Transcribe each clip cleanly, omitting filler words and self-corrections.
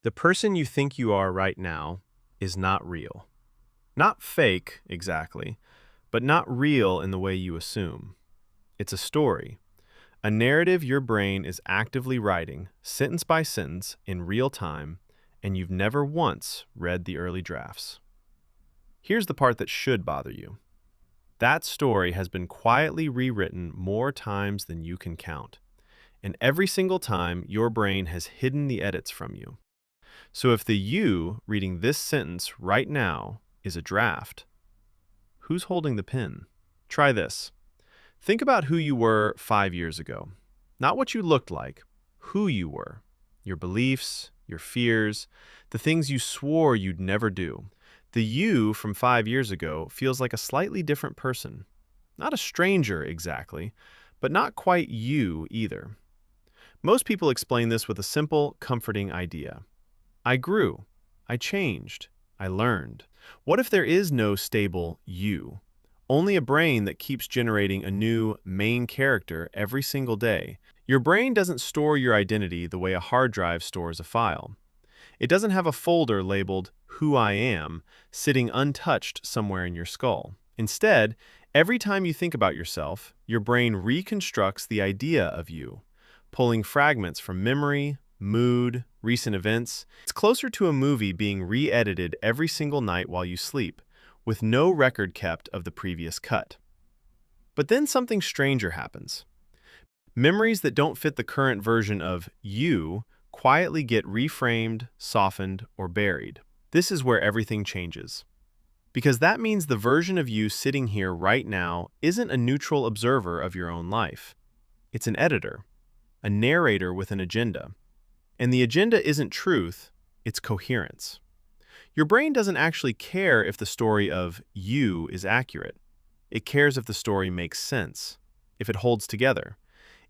The person you think you are right now is not real. Not fake, exactly, but not real in the way you assume. It's a story, a narrative your brain is actively writing, sentence by sentence, in real time, and you've never once read the early drafts. Here's the part that should bother you. That story has been quietly rewritten more times than you can count, and every single time your brain has hidden the edits from you. So if the you reading this sentence right now is a draft, who's holding the pen? Try this. Think about who you were 5 years ago. Not what you looked like, who you were. Your beliefs, your fears, the things you swore you'd never do. The you from 5 years ago feels like a slightly different person. Not a stranger exactly, but not quite you either. Most people explain this with a simple, comforting idea. I grew. I changed. I learned. What if there is no stable you? Only a brain that keeps generating a new main character every single day. Your brain doesn't store your identity the way a hard drive stores a file. It doesn't have a folder labeled Who I Am sitting untouched somewhere in your skull. Instead, every time you think about yourself, your brain reconstructs the idea of you, pulling fragments from memory, mood, recent events. It's closer to a movie being re-edited every single night while you sleep, with no record kept of the previous cut. But then something stranger happens. Memories that don't fit the current version of you quietly get reframed, softened, or buried. This is where everything changes. Because that means the version of you sitting here right now isn't a neutral observer of your own life. It's an editor, a narrator with an agenda. And the agenda isn't truth, it's coherence. Your brain doesn't actually care if the story of you is accurate. It cares if the story makes sense, if it holds together,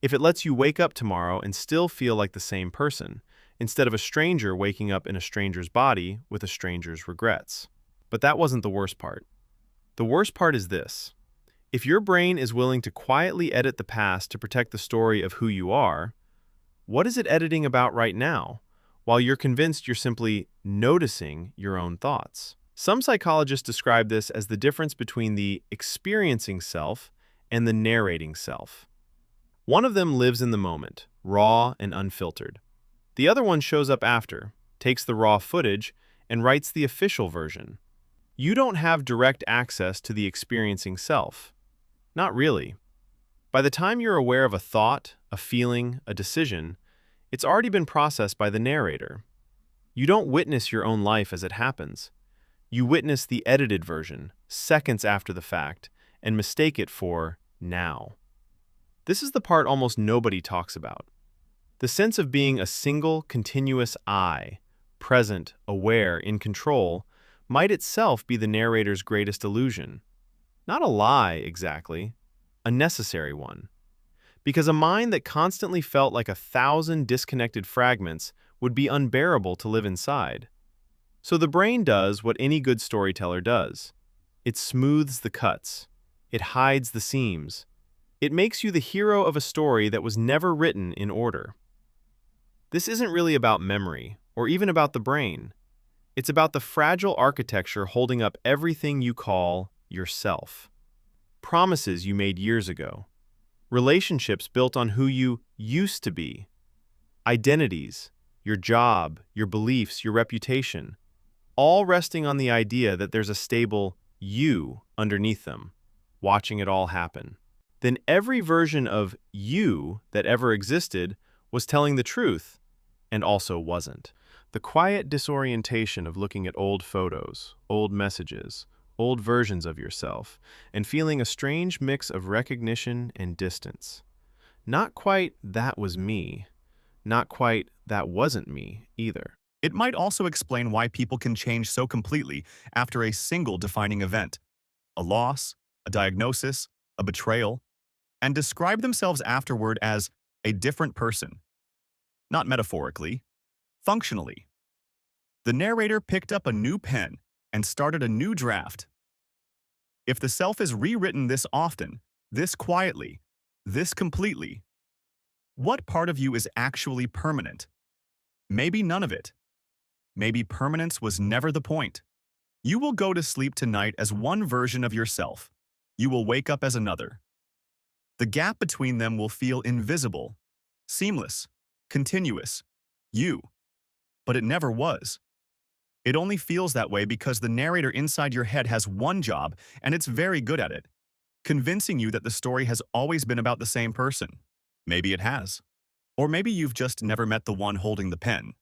if it lets you wake up tomorrow and still feel like the same person, instead of a stranger waking up in a stranger's body with a stranger's regrets. But that wasn't the worst part. The worst part is this. If your brain is willing to quietly edit the past to protect the story of who you are, what is it editing about right now, while you're convinced you're simply noticing your own thoughts? Some psychologists describe this as the difference between the experiencing self and the narrating self. One of them lives in the moment, raw and unfiltered. The other one shows up after, takes the raw footage, and writes the official version. You don't have direct access to the experiencing self. Not really. By the time you're aware of a thought, a feeling, a decision, it's already been processed by the narrator. You don't witness your own life as it happens. You witness the edited version, seconds after the fact, and mistake it for now. This is the part almost nobody talks about. The sense of being a single, continuous I, present, aware, in control, might itself be the narrator's greatest illusion. Not a lie, exactly, a necessary one. Because a mind that constantly felt like 1,000 disconnected fragments would be unbearable to live inside. So the brain does what any good storyteller does. It smooths the cuts. It hides the seams. It makes you the hero of a story that was never written in order. This isn't really about memory, or even about the brain. It's about the fragile architecture holding up everything you call yourself. Promises you made years ago. Relationships built on who you used to be. Identities, your job, your beliefs, your reputation, all resting on the idea that there's a stable you underneath them, watching it all happen. Then every version of you that ever existed was telling the truth, and also wasn't. The quiet disorientation of looking at old photos, old messages, old versions of yourself, and feeling a strange mix of recognition and distance. Not quite that was me, not quite that wasn't me either. It might also explain why people can change so completely after a single defining event, a loss, a diagnosis, a betrayal, and describe themselves afterward as a different person. Not metaphorically, functionally. The narrator picked up a new pen and started a new draft. If the self is rewritten this often, this quietly, this completely, what part of you is actually permanent? Maybe none of it. maybe permanence was never the point. You will go to sleep tonight as one version of yourself. You will wake up as another. The gap between them will feel invisible, seamless, continuous. You. But it never was. It only feels that way because the narrator inside your head has one job, and it's very good at it, convincing you that the story has always been about the same person. Maybe it has. Or maybe you've just never met the one holding the pen.